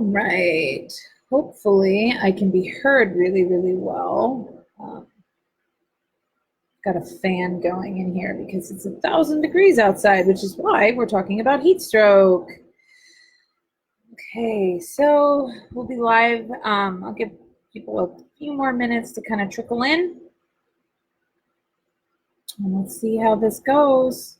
right. Hopefully I can be heard really, really well. Got a fan going in here because it's 1,000 degrees outside, which is why we're talking about heat stroke. Okay, so we'll be live. I'll give people a few more minutes to kind of trickle in. And let's see how this goes.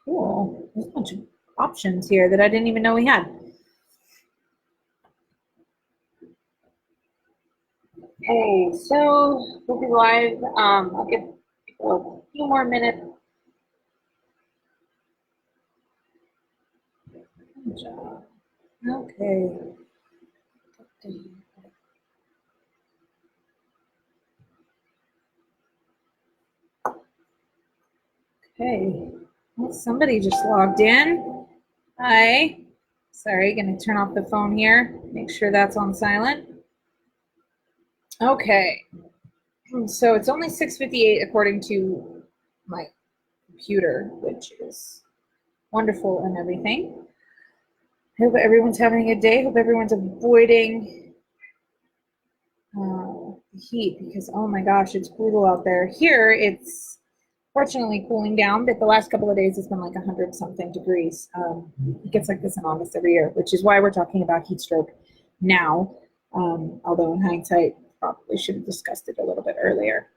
Cool. There's a bunch of options here that I didn't even know we had. Okay, so we'll be live. I'll give people a few more minutes. Good job. Okay. Okay. Well, somebody just logged in. Hi. Sorry, gonna turn off the phone here. Make sure that's on silent. Okay. So it's only 6:58 according to my computer, which is wonderful and everything. I hope everyone's having a good day. Hope everyone's avoiding the heat because, oh my gosh, it's brutal out there. Here, it's fortunately cooling down, but the last couple of days it's been like 100-something degrees. It gets like this in August every year, which is why we're talking about heat stroke now, although in hindsight, probably should have discussed it a little bit earlier.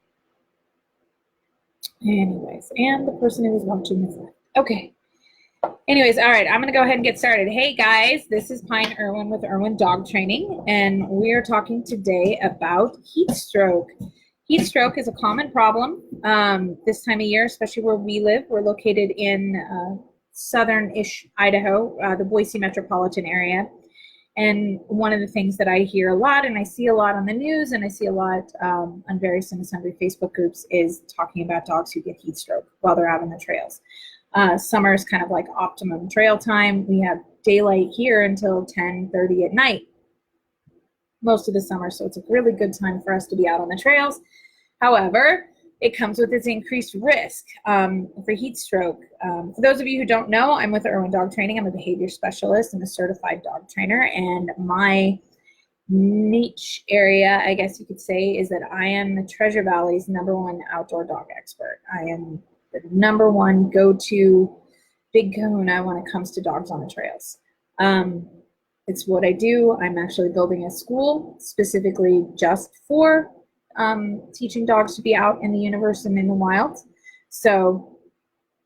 Anyways, and the person who was watching is left. Okay. Anyways, all right, I'm going to go ahead and get started. Hey, guys, this is Pine Irwin with Irwin Dog Training, and we are talking today about heat stroke. Heat stroke is a common problem this time of year, especially where we live. We're located in southern-ish Idaho, the Boise metropolitan area. And one of the things that I hear a lot, and I see a lot on the news, and I see a lot on various and sundry Facebook groups, is talking about dogs who get heat stroke while they're out on the trails. Summer is kind of like optimum trail time. We have daylight here until 10:30 at night most of the summer, so it's a really good time for us to be out on the trails. However, it comes with its increased risk for heat stroke. For those of you who don't know, I'm with Irwin Dog Training. I'm a behavior specialist and a certified dog trainer, and my niche area, I guess you could say, is that I am the Treasure Valley's #1 outdoor dog expert. I am the #1 go-to big kahuna when it comes to dogs on the trails. It's what I do. I'm actually building a school specifically just for teaching dogs to be out in the universe and in the wild. So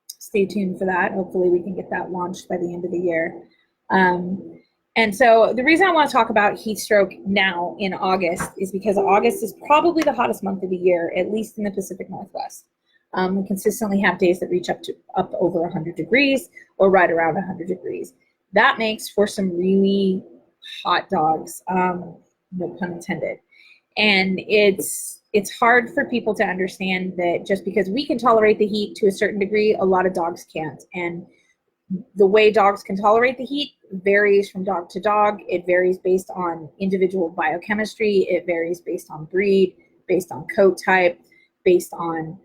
stay tuned for that. Hopefully we can get that launched by the end of the year. And so the reason I want to talk about heat stroke now in August is because August is probably the hottest month of the year, at least in the Pacific Northwest. We consistently have days that reach up over 100 degrees or right around 100 degrees. That makes for some really hot dogs, no pun intended. And it's hard for people to understand that just because we can tolerate the heat to a certain degree, a lot of dogs can't. And the way dogs can tolerate the heat varies from dog to dog. It varies based on individual biochemistry. It varies based on breed, based on coat type, based on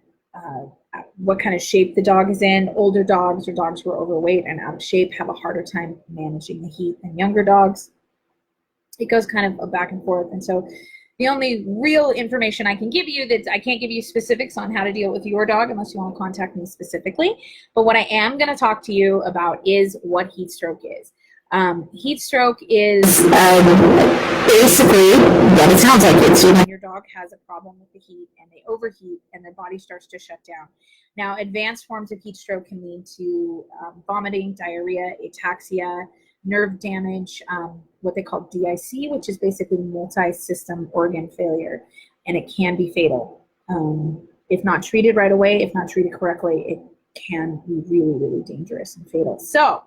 what kind of shape the dog is in. Older dogs or dogs who are overweight and out of shape have a harder time managing the heat than younger dogs. It goes kind of back and forth. And so the only real information I can give you, that I can't give you specifics on how to deal with your dog unless you want to contact me specifically. But what I am going to talk to you about is what heat stroke is. Heat stroke is basically what it sounds like. It's when your dog has a problem with the heat and they overheat and their body starts to shut down. Now, advanced forms of heat stroke can lead to vomiting, diarrhea, ataxia, nerve damage, what they call DIC, which is basically multi-system organ failure, and it can be fatal. If not treated right away, if not treated correctly, it can be really, really dangerous and fatal. So,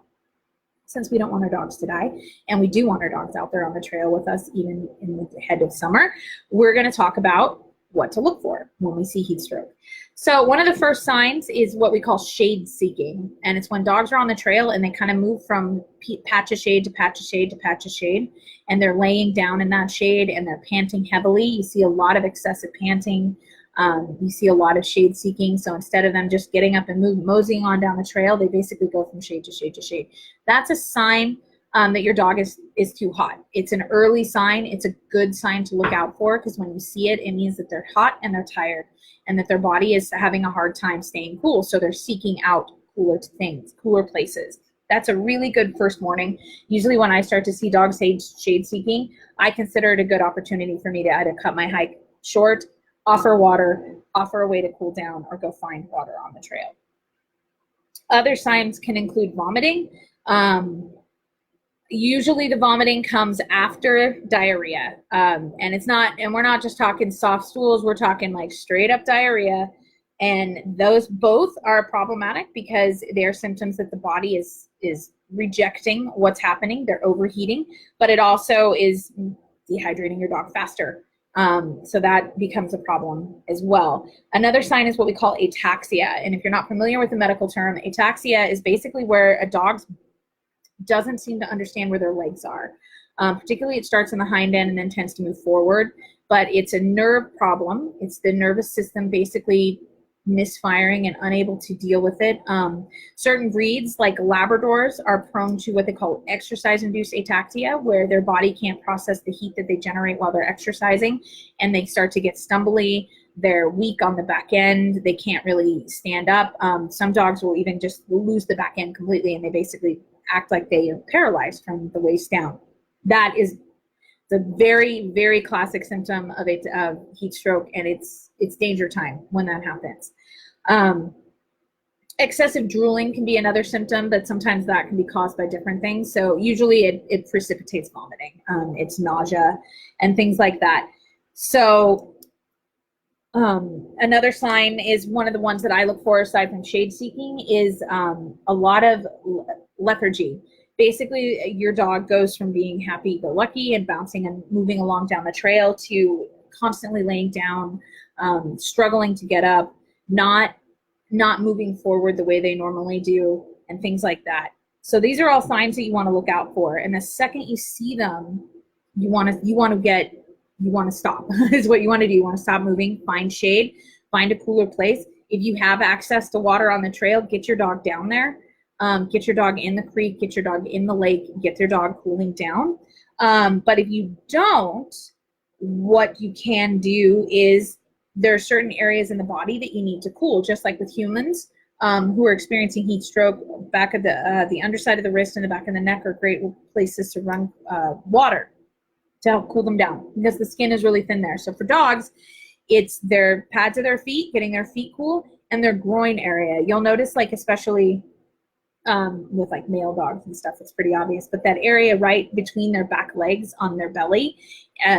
since we don't want our dogs to die, and we do want our dogs out there on the trail with us even in the head of summer, we're going to talk about what to look for when we see heat stroke. So one of the first signs is what we call shade seeking, and it's when dogs are on the trail and they kind of move from patch of shade to patch of shade to patch of shade, and they're laying down in that shade and they're panting heavily. You see a lot of excessive panting. You see a lot of shade seeking. So instead of them just getting up and moseying on down the trail, they basically go from shade to shade to shade. That's a sign that your dog is too hot. It's an early sign. It's a good sign to look out for, because when you see it, it means that they're hot and they're tired and that their body is having a hard time staying cool. So they're seeking out cooler things, cooler places. That's a really good first warning. Usually when I start to see dogs shade seeking, I consider it a good opportunity for me to either cut my hike short, offer water, offer a way to cool down, or go find water on the trail. Other signs can include vomiting. Usually the vomiting comes after diarrhea. And we're not just talking soft stools, we're talking like straight up diarrhea. And those both are problematic because they're symptoms that the body is rejecting what's happening. They're overheating, but it also is dehydrating your dog faster. So that becomes a problem as well. Another sign is what we call ataxia. And if you're not familiar with the medical term, ataxia is basically where a dog doesn't seem to understand where their legs are. Particularly it starts in the hind end and then tends to move forward, but it's a nerve problem. It's the nervous system basically misfiring and unable to deal with it. Certain breeds like Labradors are prone to what they call exercise-induced ataxia, where their body can't process the heat that they generate while they're exercising, and they start to get stumbly. They're weak on the back end. They can't really stand up. Some dogs will even just lose the back end completely, and they basically act like they are paralyzed from the waist down. That is the very, very classic symptom of heat stroke, and it's danger time when that happens. Excessive drooling can be another symptom, but sometimes that can be caused by different things. So usually it precipitates vomiting. It's nausea and things like that. So another sign is one of the ones that I look for aside from shade seeking is a lot of lethargy. Basically, your dog goes from being happy-go-lucky and bouncing and moving along down the trail to constantly laying down, struggling to get up, not moving forward the way they normally do, and things like that. So these are all signs that you want to look out for. And the second you see them, you want to stop is what you want to do. You want to stop moving, find shade, find a cooler place. If you have access to water on the trail, get your dog down there. Get your dog in the creek, get your dog in the lake, get your dog cooling down. But if you don't, what you can do is there are certain areas in the body that you need to cool, just like with humans who are experiencing heat stroke. Back of the underside of the wrist and the back of the neck are great places to run water to help cool them down because the skin is really thin there. So for dogs, it's their pads of their feet, getting their feet cool, and their groin area. You'll notice, like especially with like male dogs and stuff, it's pretty obvious, but that area right between their back legs on their belly,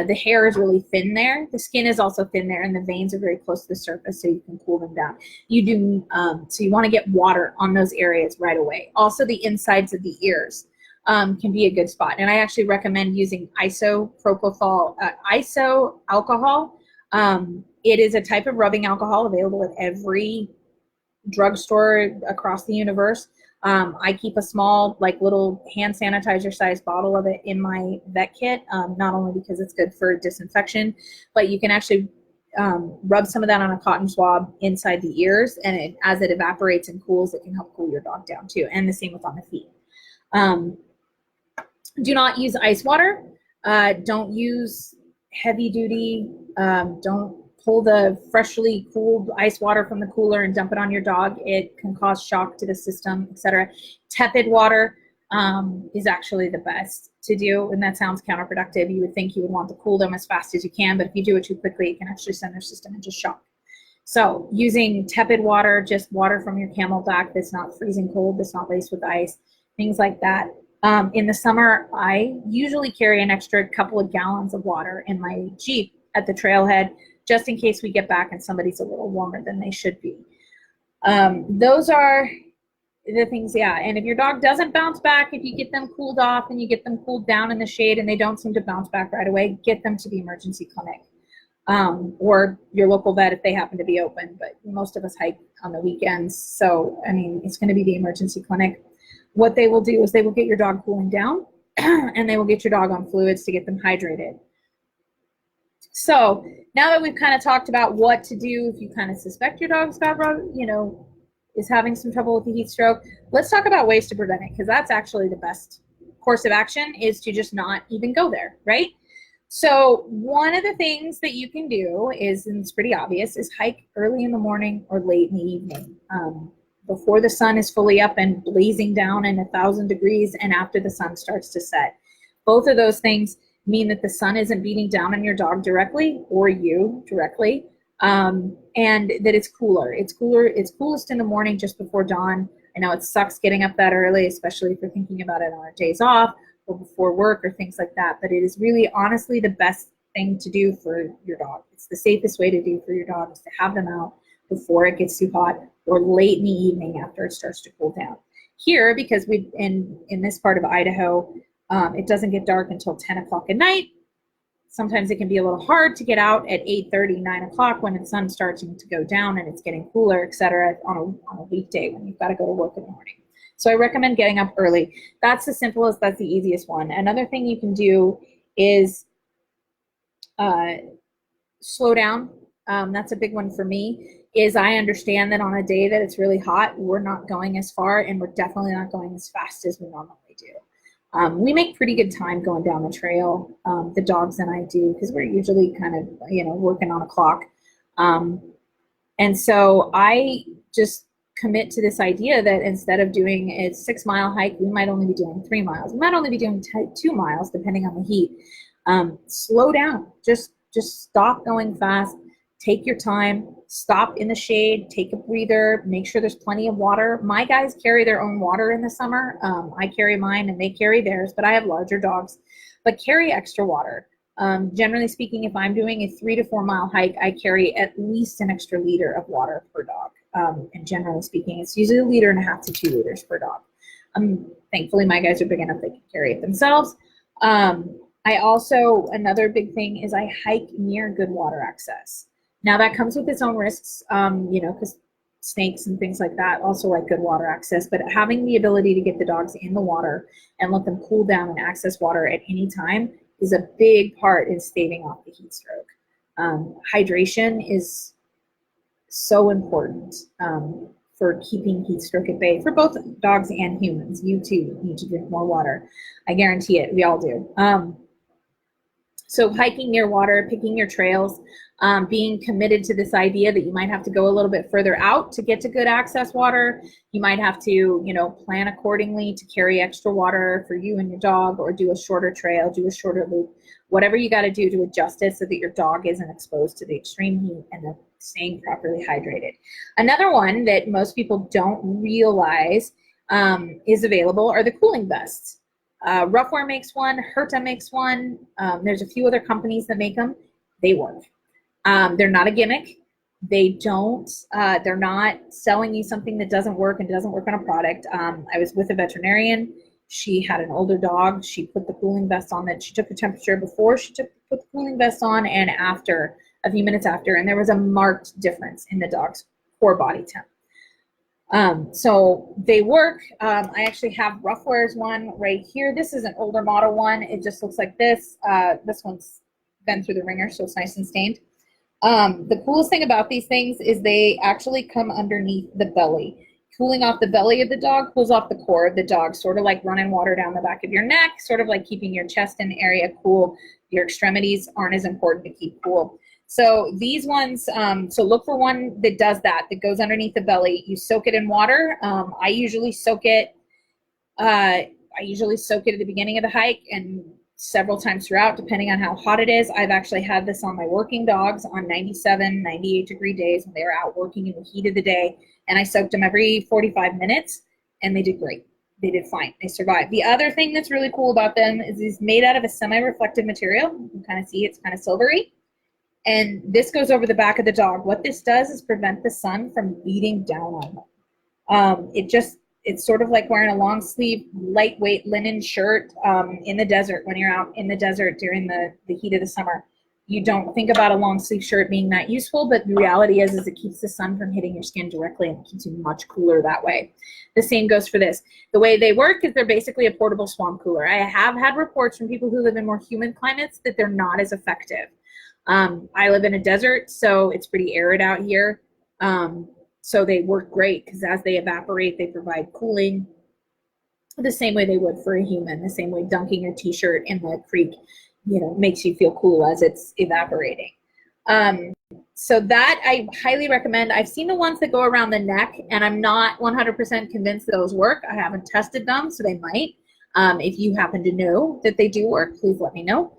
the hair is really thin there. The skin is also thin there, and the veins are very close to the surface, so you can cool them down. So you want to get water on those areas right away. Also, the insides of the ears can be a good spot, and I actually recommend using isopropyl alcohol. It is a type of rubbing alcohol available at every drugstore across the universe. I keep a small, like little hand sanitizer sized bottle of it in my vet kit, not only because it's good for disinfection, but you can actually rub some of that on a cotton swab inside the ears, and as it evaporates and cools, it can help cool your dog down too. And the same with on the feet. Do not use ice water. Don't use heavy duty. Don't pull the freshly cooled ice water from the cooler and dump it on your dog. It can cause shock to the system, etc. Tepid water is actually the best to do, and that sounds counterproductive. You would think you would want to cool them as fast as you can, but if you do it too quickly, it can actually send their system into shock. So using tepid water, just water from your Camelback that's not freezing cold, that's not laced with ice, things like that. In the summer, I usually carry an extra couple of gallons of water in my Jeep at the trailhead, just in case we get back and somebody's a little warmer than they should be. Those are the things, yeah. And if your dog doesn't bounce back, if you get them cooled off and you get them cooled down in the shade and they don't seem to bounce back right away, get them to the emergency clinic or your local vet if they happen to be open. But most of us hike on the weekends, so I mean, it's going to be the emergency clinic. What they will do is they will get your dog cooling down and they will get your dog on fluids to get them hydrated. So now that we've kind of talked about what to do if you kind of suspect your dog's got, is having some trouble with the heat stroke, let's talk about ways to prevent it, because that's actually the best course of action, is to just not even go there, right? So one of the things that you can do is, and it's pretty obvious, is hike early in the morning or late in the evening, before the sun is fully up and blazing down in 1,000 degrees, and after the sun starts to set. Both of those things mean that the sun isn't beating down on your dog directly or you directly, and that it's cooler. It's coolest in the morning just before dawn. I know it sucks getting up that early, especially if you're thinking about it on our days off or before work or things like that, but it is really honestly the best thing to do for your dog. It's the safest way to do for your dog, is to have them out before it gets too hot or late in the evening after it starts to cool down. Here, because we in this part of Idaho, it doesn't get dark until 10 o'clock at night. Sometimes it can be a little hard to get out at 8:30, 9 o'clock when the sun's starting to go down and it's getting cooler, etc. on a weekday when you've got to go to work in the morning. So I recommend getting up early. That's the simplest, that's the easiest one. Another thing you can do is slow down. That's a big one for me, is I understand that on a day that it's really hot, we're not going as far, and we're definitely not going as fast as we normally do. We make pretty good time going down the trail, the dogs and I do, because we're usually kind of, working on a clock. And so I just commit to this idea that instead of doing a 6-mile hike, we might only be doing 3 miles. We might only be doing 2 miles, depending on the heat. Slow down. Just stop going fast. Take your time. Stop in the shade. Take a breather. Make sure there's plenty of water. My guys carry their own water in the summer. I carry mine and they carry theirs, but I have larger dogs. But carry extra water. Generally speaking, if I'm doing a 3 to 4 mile hike, I carry at least an extra liter of water per dog. And generally speaking, it's usually 1.5 liters to 2 liters per dog. Thankfully, my guys are big enough they can carry it themselves. I also, another big thing is I hike near good water access. Now that comes with its own risks, because snakes and things like that also like good water access, but having the ability to get the dogs in the water and let them cool down and access water at any time is a big part in staving off the heat stroke. Hydration is so important for keeping heat stroke at bay for both dogs and humans. You too need to drink more water. I guarantee it. We all do. So hiking near water, picking your trails, being committed to this idea that you might have to go a little bit further out to get to good access water. You might have to, plan accordingly to carry extra water for you and your dog, or do a shorter trail, do a shorter loop, whatever you got to do to adjust it so that your dog isn't exposed to the extreme heat and then staying properly hydrated. Another one that most people don't realize is available are the cooling vests. Roughwear makes one, Herta makes one. There's a few other companies that make them. They work. They're not a gimmick. They're not selling you something that doesn't work and doesn't work on a product. I was with a veterinarian. She had an older dog. She put the cooling vest on. That she took the temperature before she put the cooling vest on, and after, a few minutes after, and there was a marked difference in the dog's core body temp. So they work. I actually have Roughwear's one right here. This is an older model one. It just looks like this. This one's been through the ringer, so it's nice and stained. The coolest thing about these things is they actually come underneath the belly. Cooling off the belly of the dog cools off the core of the dog, sort of like running water down the back of your neck, sort of like keeping your chest and area cool. Your extremities aren't as important to keep cool. So these ones, so look for one that does that goes underneath the belly. You soak it in water. I usually soak it at the beginning of the hike and several times throughout, depending on how hot it is. I've actually had this on my working dogs on 97, 98 degree days when they were out working in the heat of the day, and I soaked them every 45 minutes, and they did great. They did fine. They survived. The other thing that's really cool about them is it's made out of a semi-reflective material. You can kind of see it's kind of silvery. And this goes over the back of the dog. What this does is prevent the sun from beating down on them. It's sort of like wearing a long sleeve, lightweight linen shirt in the desert when you're out in the desert during the heat of the summer. You don't think about a long sleeve shirt being that useful, but the reality is it keeps the sun from hitting your skin directly and it keeps you much cooler that way. The same goes for this. The way they work is they're basically a portable swamp cooler. I have had reports from people who live in more humid climates that they're not as effective. I live in a desert, so it's pretty arid out here. So they work great because as they evaporate, they provide cooling the same way they would for a human, the same way dunking your t-shirt in the creek, makes you feel cool as it's evaporating. So that I highly recommend. I've seen the ones that go around the neck, and I'm not 100% convinced those work. I haven't tested them, so they might. If you happen to know that they do work, please let me know.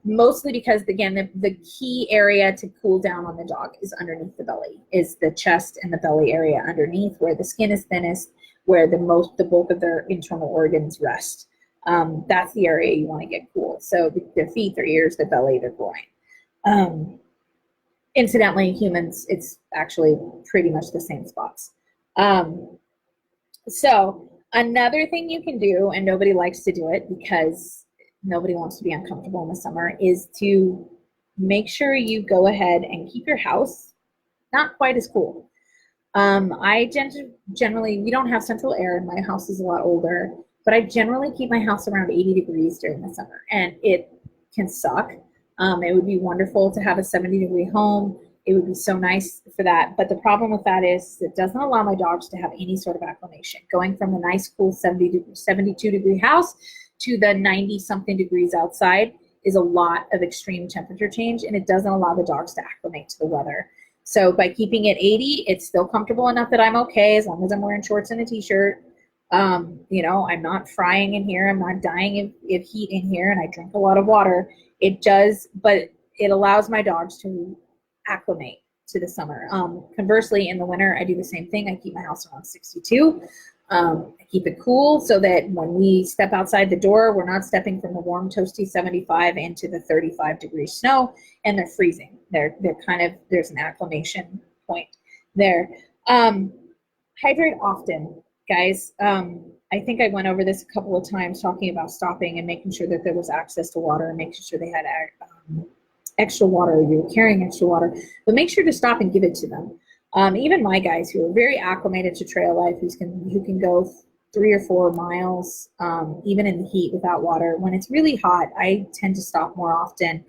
Mostly because, again, the key area to cool down on the dog is underneath the belly, is the chest and the belly area underneath, where the skin is thinnest, where the bulk of their internal organs rest. That's the area you want to get cool. So their feet, their ears, their belly, their groin. Incidentally, humans, it's actually pretty much the same spots. So another thing you can do, and nobody likes to do it because nobody wants to be uncomfortable in the summer, is to make sure you go ahead and keep your house not quite as cool. I generally, we don't have central air, and my house is a lot older, but I generally keep my house around 80 degrees during the summer, and it can suck. It would be wonderful to have a 70-degree home. It would be so nice for that. But the problem with that is it doesn't allow my dogs to have any sort of acclimation. Going from a nice, cool 72-degree house to the 90-something degrees outside is a lot of extreme temperature change, and it doesn't allow the dogs to acclimate to the weather. So by keeping it 80, it's still comfortable enough that I'm okay as long as I'm wearing shorts and a t-shirt. I'm not frying in here. I'm not dying of heat in here, and I drink a lot of water. It does, but it allows my dogs to acclimate to the summer. Conversely, in the winter, I do the same thing. I keep my house around 62. I keep it cool so that when we step outside the door, we're not stepping from the warm, toasty 75 into the 35-degree snow, and they're freezing. They're kind of, there's an acclimation point there. Hydrate often, guys. I think I went over this a couple of times talking about stopping and making sure that there was access to water and making sure they had extra water, you were carrying extra water, but make sure to stop and give it to them. Even my guys who are very acclimated to trail life, who can go 3 or 4 miles, even in the heat without water. When it's really hot, I tend to stop more often.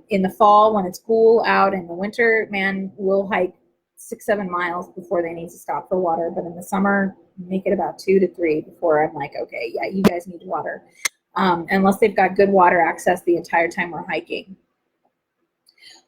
In the fall, when it's cool out, in the winter, man, we'll hike 6-7 miles before they need to stop for water. But in the summer, make it about 2 to 3 before I'm like, okay, yeah, you guys need water. Unless they've got good water access the entire time we're hiking.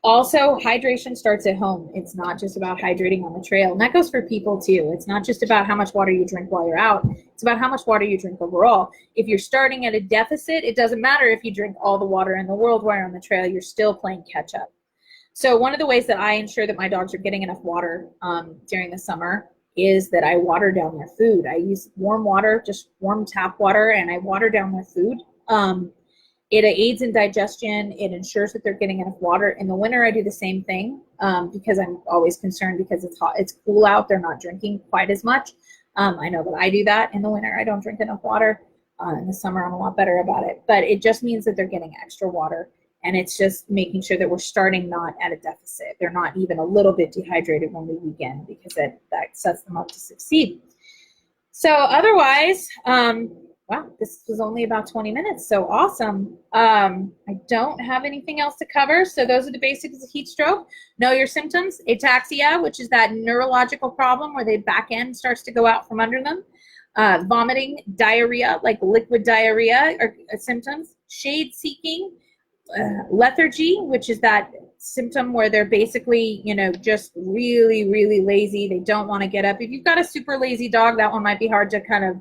Also, hydration starts at home. It's not just about hydrating on the trail. And that goes for people too. It's not just about how much water you drink while you're out. It's about how much water you drink overall. If you're starting at a deficit, it doesn't matter if you drink all the water in the world while you're on the trail. You're still playing catch up. So one of the ways that I ensure that my dogs are getting enough water during the summer is that I water down their food. I use warm water, just warm tap water, and I water down their food. It aids in digestion. It ensures that they're getting enough water. In the winter, I do the same thing because I'm always concerned because it's hot. It's cool out. They're not drinking quite as much. I know that I do that in the winter. I don't drink enough water. In the summer, I'm a lot better about it. But it just means that they're getting extra water. And it's just making sure that we're starting not at a deficit. They're not even a little bit dehydrated when we begin because that sets them up to succeed. So otherwise, wow, this was only about 20 minutes, so awesome. I don't have anything else to cover, so those are the basics of heat stroke. Know your symptoms: ataxia, which is that neurological problem where the back end starts to go out from under them. Vomiting, diarrhea, like liquid diarrhea are symptoms. Shade seeking, lethargy, which is that symptom where they're basically, just really, really lazy. They don't want to get up. If you've got a super lazy dog, that one might be hard to kind of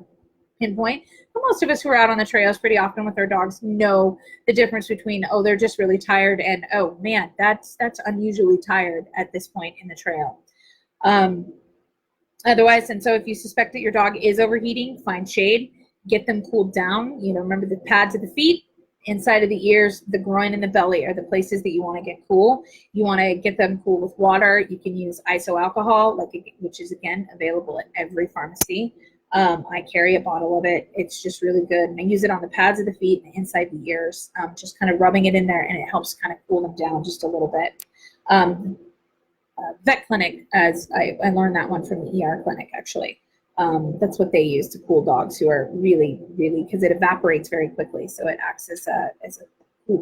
pinpoint. But most of us who are out on the trails pretty often with our dogs know the difference between, oh, they're just really tired, and oh man, that's unusually tired at this point in the trail. Otherwise, and so if you suspect that your dog is overheating, find shade, get them cooled down. Remember the pads of the feet, inside of the ears, the groin, and the belly are the places that you want to get cool. You want to get them cool with water. You can use iso-alcohol, which is again available at every pharmacy. I carry a bottle of it. It's just really good. And I use it on the pads of the feet and inside the ears, just kind of rubbing it in there, and it helps kind of cool them down just a little bit. Vet clinic, as I learned that one from the ER clinic, actually. That's what they use to cool dogs who are really, really, because it evaporates very quickly. So it acts as a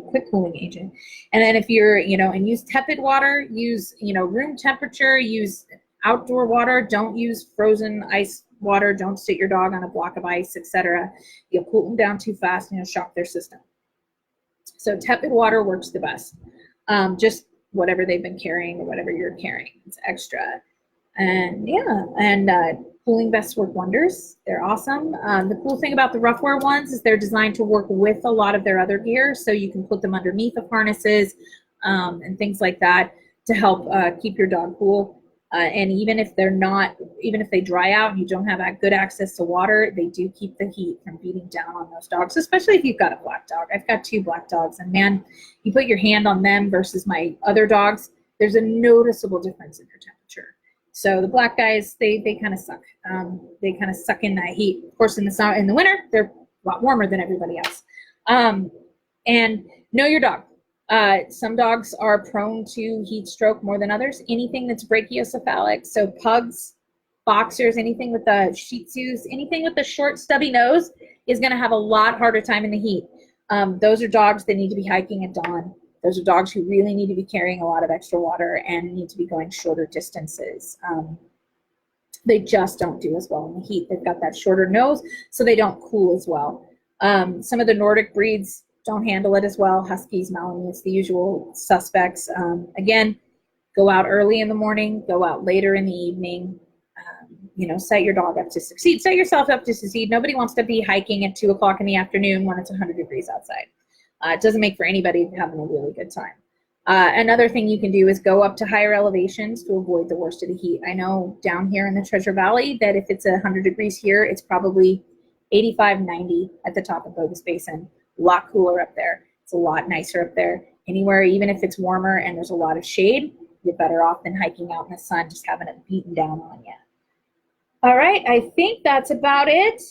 quick cooling agent. And then if you're, and use tepid water, use, room temperature, use outdoor water, don't use frozen ice water, don't sit your dog on a block of ice, etc. You'll cool them down too fast and you'll shock their system. So tepid water works the best. Just whatever they've been carrying or whatever you're carrying, it's extra. And yeah, and cooling vests work wonders. They're awesome. The cool thing about the rough wear ones is they're designed to work with a lot of their other gear, so you can put them underneath of harnesses and things like that to help keep your dog cool. And even if they dry out and you don't have good access to water, they do keep the heat from beating down on those dogs, especially if you've got a black dog. I've got 2 black dogs, and man, you put your hand on them versus my other dogs, there's a noticeable difference in their temperature. So the black guys, they kind of suck. They kind of suck in that heat. Of course, in the winter, they're a lot warmer than everybody else. And know your dog. Some dogs are prone to heat stroke more than others. Anything that's brachiocephalic, so pugs, boxers, anything with the Shih Tzus, anything with the short, stubby nose is going to have a lot harder time in the heat. Those are dogs that need to be hiking at dawn. Those are dogs who really need to be carrying a lot of extra water and need to be going shorter distances. They just don't do as well in the heat. They've got that shorter nose, so they don't cool as well. Some of the Nordic breeds don't handle it as well. Huskies, Malamutes, the usual suspects. Again, go out early in the morning, go out later in the evening. Set your dog up to succeed. Set yourself up to succeed. Nobody wants to be hiking at 2 o'clock in the afternoon when it's 100 degrees outside. It doesn't make for anybody having a really good time. Another thing you can do is go up to higher elevations to avoid the worst of the heat. I know down here in the Treasure Valley that if it's 100 degrees here, it's probably 85, 90 at the top of Bogus Basin. A lot cooler up there. It's a lot nicer up there. Anywhere, even if it's warmer and there's a lot of shade, you're better off than hiking out in the sun, just having it beaten down on you. All right, I think that's about it.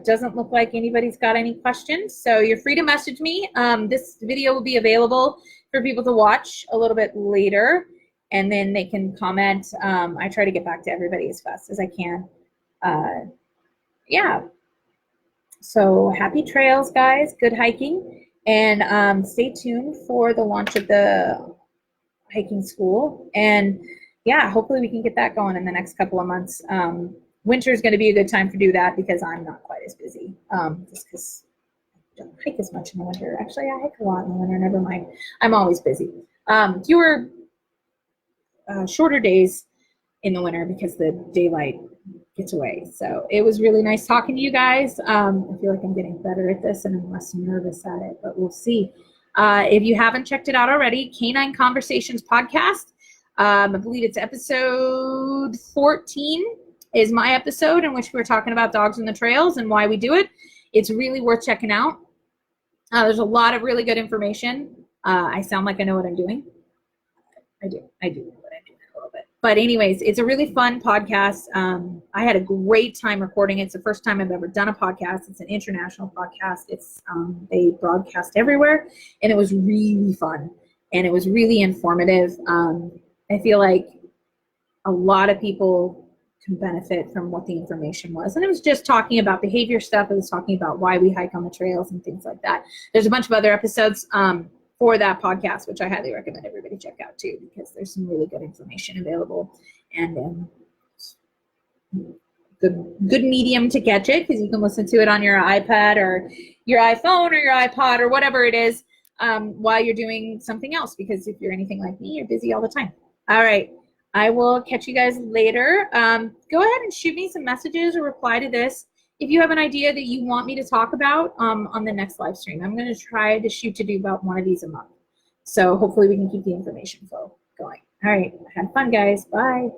Doesn't look like anybody's got any questions, so you're free to message me. This video will be available for people to watch a little bit later, and then they can comment. I try to get back to everybody as fast as I can. So happy trails, guys. Good hiking, and stay tuned for the launch of the hiking school. And yeah, hopefully we can get that going in the next couple of months. Winter is going to be a good time to do that because I'm not quite as busy, just because I don't hike as much in the winter. Actually, I hike a lot in the winter, never mind. I'm always busy. Fewer, shorter days in the winter because the daylight gets away. So it was really nice talking to you guys. I feel like I'm getting better at this and I'm less nervous at it, but we'll see. If you haven't checked it out already, Canine Conversations Podcast. I believe it's episode 14 is my episode in which we're talking about dogs on the trails and why we do it. It's really worth checking out. There's a lot of really good information. I sound like I know what I'm doing. I do know what I'm doing a little bit. But anyways, it's a really fun podcast. I had a great time recording it. It's the first time I've ever done a podcast. It's an international podcast. It's they broadcast everywhere, and it was really fun, and it was really informative. I feel like a lot of people can benefit from what the information was. And it was just talking about behavior stuff. It was talking about why we hike on the trails and things like that. There's a bunch of other episodes for that podcast, which I highly recommend everybody check out too, because there's some really good information available and good medium to catch it, because you can listen to it on your iPad or your iPhone or your iPod or whatever it is while you're doing something else, because if you're anything like me, you're busy all the time. All right. I will catch you guys later. Go ahead and shoot me some messages or reply to this if you have an idea that you want me to talk about on the next live stream. I'm going to try to shoot to do about one of these a month. So hopefully we can keep the information flow going. All right. Have fun, guys. Bye.